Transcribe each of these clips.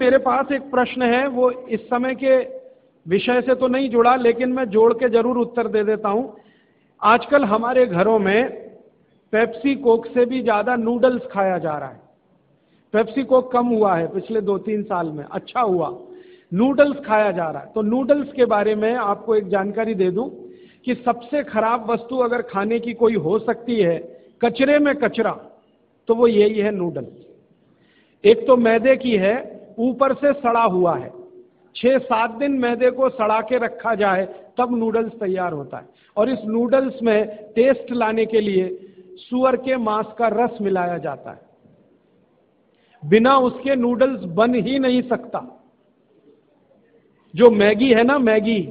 मेरे पास एक प्रश्न है, वो इस समय के विषय से तो नहीं जुड़ा, लेकिन मैं जोड़ के जरूर उत्तर दे देता हूं। आजकल हमारे घरों में पेप्सी कोक से भी ज्यादा नूडल्स खाया जा रहा है। पेप्सी कोक कम हुआ है पिछले 2-3 साल में, अच्छा हुआ, नूडल्स खाया जा रहा है। तो नूडल्स के बारे में आपको एक जानकारी दे दूं कि सबसे खराब वस्तु अगर खाने की कोई हो सकती है, कचरे में कचरा, तो वो यही है नूडल्स। एक तो मैदे की है, ऊपर से सड़ा हुआ है। 6-7 दिन मैदे को सड़ा के रखा जाए तब नूडल्स तैयार होता है। और इस नूडल्स में टेस्ट लाने के लिए सूअर के मांस का रस मिलाया जाता है। बिना उसके नूडल्स बन ही नहीं सकता। जो मैगी है ना, मैगी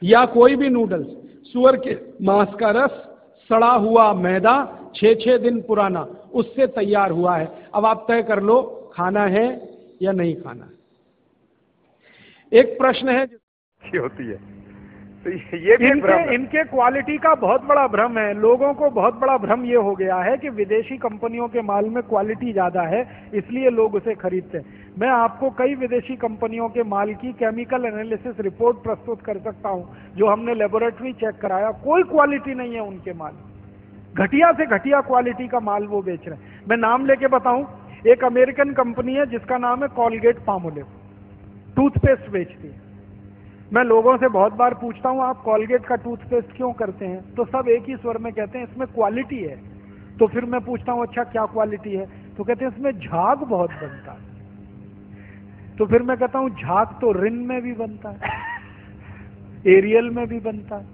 या कोई भी नूडल्स, सूअर के मांस का रस, सड़ा हुआ मैदा, 6-6 दिन पुराना, उससे तैयार हुआ है। अब आप तय कर लो खाना है या नहीं खाना है। एक प्रश्न है होती है, तो ये भी इनके क्वालिटी का बहुत बड़ा भ्रम है। लोगों को बहुत बड़ा भ्रम ये हो गया है कि विदेशी कंपनियों के माल में क्वालिटी ज्यादा है, इसलिए लोग उसे खरीदते हैं। मैं आपको कई विदेशी कंपनियों के माल की केमिकल एनालिसिस रिपोर्ट प्रस्तुत कर सकता हूं, जो हमने लेबोरेटरी चेक कराया, कोई क्वालिटी नहीं है उनके माल। घटिया से घटिया क्वालिटी का माल वो बेच रहे हैं। मैं नाम लेके बताऊं, एक अमेरिकन कंपनी है जिसका नाम है कॉलगेट पामोलिव, टूथपेस्ट बेचती है। मैं लोगों से बहुत बार पूछता हूं, आप कॉलगेट का टूथपेस्ट क्यों करते हैं? तो सब एक ही स्वर में कहते हैं इसमें क्वालिटी है। तो फिर मैं पूछता हूं अच्छा क्या क्वालिटी है? तो कहते हैं इसमें झाग बहुत बनता है। तो फिर मैं कहता हूं झाग तो रिन में भी बनता है, एरियल में भी बनता है।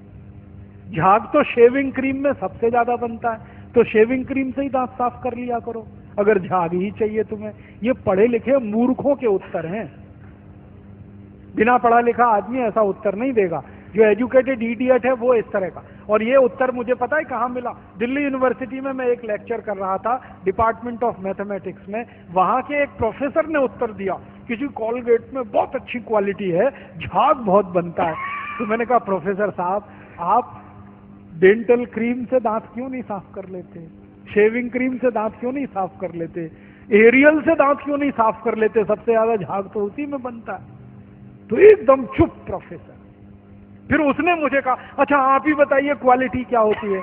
झाग तो शेविंग क्रीम में सबसे ज्यादा बनता है, तो शेविंग क्रीम से ही दांत साफ कर लिया करो अगर झाग ही चाहिए तुम्हें। ये पढ़े लिखे मूर्खों के उत्तर हैं। बिना पढ़ा लिखा आदमी ऐसा उत्तर नहीं देगा। जो एजुकेटेड इडियट है वो इस तरह का। और ये उत्तर मुझे पता है कहां मिला? दिल्ली यूनिवर्सिटी में मैं एक लेक्चर कर रहा था डिपार्टमेंट ऑफ मैथमेटिक्स में। वहां के एक प्रोफेसर ने उत्तर दिया किसी कॉलगेट में बहुत अच्छी क्वालिटी है, झाग बहुत बनता है। तो मैंने कहा प्रोफेसर साहब, आप डेंटल क्रीम से दांत क्यों नहीं साफ कर लेते? शेविंग क्रीम से दांत क्यों नहीं साफ कर लेते? एरियल से दांत क्यों नहीं साफ कर लेते? सबसे ज्यादा झाग तो उसी में बनता है। तो एकदम चुप प्रोफेसर। फिर उसने मुझे कहा अच्छा आप ही बताइए क्वालिटी क्या होती है?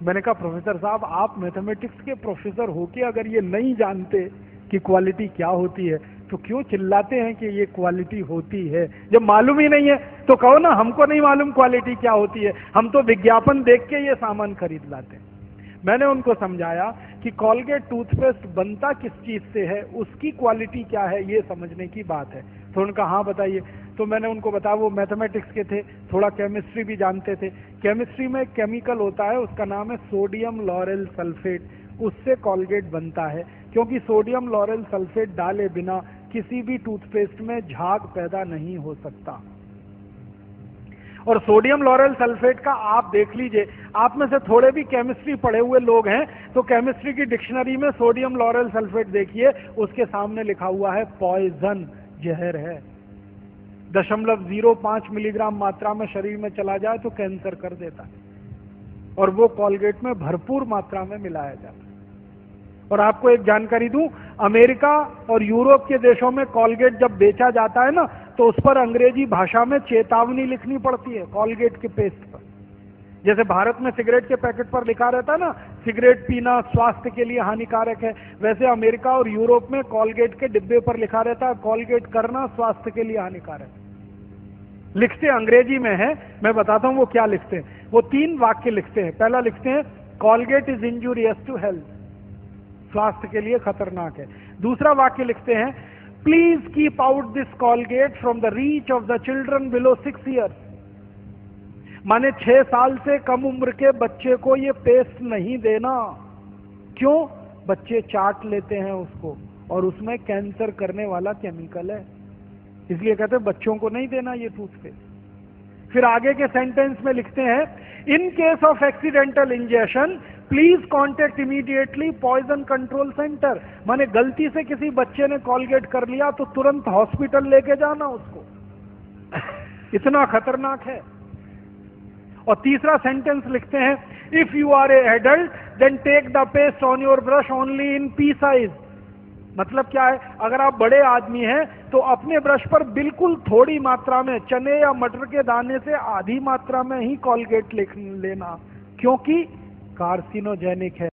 मैंने कहा प्रोफेसर साहब, आप मैथमेटिक्स के प्रोफेसर होके अगर ये नहीं जानते कि क्वालिटी क्या होती है तो क्यों चिल्लाते हैं कि ये क्वालिटी होती है? जब मालूम ही नहीं है तो कहो ना हमको नहीं मालूम क्वालिटी क्या होती है, हम तो विज्ञापन देख के ये सामान खरीद लाते हैं। मैंने उनको समझाया कि कॉलगेट टूथपेस्ट बनता किस चीज से है, उसकी क्वालिटी क्या है, ये समझने की बात है। तो उनका हाँ बताइए। तो मैंने उनको बताया, वो मैथमेटिक्स के थे, थोड़ा केमिस्ट्री भी जानते थे। केमिस्ट्री में एक केमिकल होता है, उसका नाम है सोडियम लॉरेल सल्फेट, उससे कॉलगेट बनता है। क्योंकि सोडियम लॉरेल सल्फेट डाले बिना किसी भी टूथपेस्ट में झाग पैदा नहीं हो सकता। और सोडियम लॉरेल सल्फेट का आप देख लीजिए, आप में से थोड़े भी केमिस्ट्री पढ़े हुए लोग हैं तो केमिस्ट्री की डिक्शनरी में सोडियम लॉरेल सल्फेट देखिए, उसके सामने लिखा हुआ है पॉइजन, जहर है। 0.05 मिलीग्राम मात्रा में शरीर में चला जाए तो कैंसर कर देता है। और वो कॉलगेट में भरपूर मात्रा में मिलाया जाता है। और आपको एक जानकारी दूं, अमेरिका और यूरोप के देशों में कॉलगेट जब बेचा जाता है ना, तो उस पर अंग्रेजी भाषा में चेतावनी लिखनी पड़ती है कॉलगेट के पेस्ट पर। जैसे भारत में सिगरेट के पैकेट पर लिखा रहता है ना, सिगरेट पीना स्वास्थ्य के लिए हानिकारक है, वैसे अमेरिका और यूरोप में कॉलगेट के डिब्बे पर लिखा रहता है कॉलगेट करना स्वास्थ्य के लिए हानिकारक है। लिखते अंग्रेजी में है, मैं बताता हूं वो क्या लिखते हैं। वो 3 वाक्य लिखते हैं। पहला लिखते हैं Colgate is injurious to health, स्वास्थ्य के लिए खतरनाक है। दूसरा वाक्य लिखते हैं please keep out this Colgate from the reach of the children below 6 years. माने 6 साल से कम उम्र के बच्चे को ये पेस्ट नहीं देना। क्यों? बच्चे चाट लेते हैं उसको और उसमें कैंसर करने वाला केमिकल है, इसलिए कहते हैं बच्चों को नहीं देना ये टूथपेस्ट। फिर आगे के सेंटेंस में लिखते हैं in case of accidental injection please contact immediately poison control centre. माने गलती से किसी बच्चे ने कॉलगेट कर लिया तो तुरंत हॉस्पिटल लेके जाना उसको, इतना खतरनाक है। और तीसरा सेंटेंस लिखते हैं if you are a adult then take the paste on your brush only in pea size. मतलब क्या है, अगर आप बड़े आदमी हैं तो अपने ब्रश पर बिल्कुल थोड़ी मात्रा में, चने या मटर के दाने से आधी मात्रा में ही कॉलगेट लेना, क्योंकि कार्सिनोजेनिक है।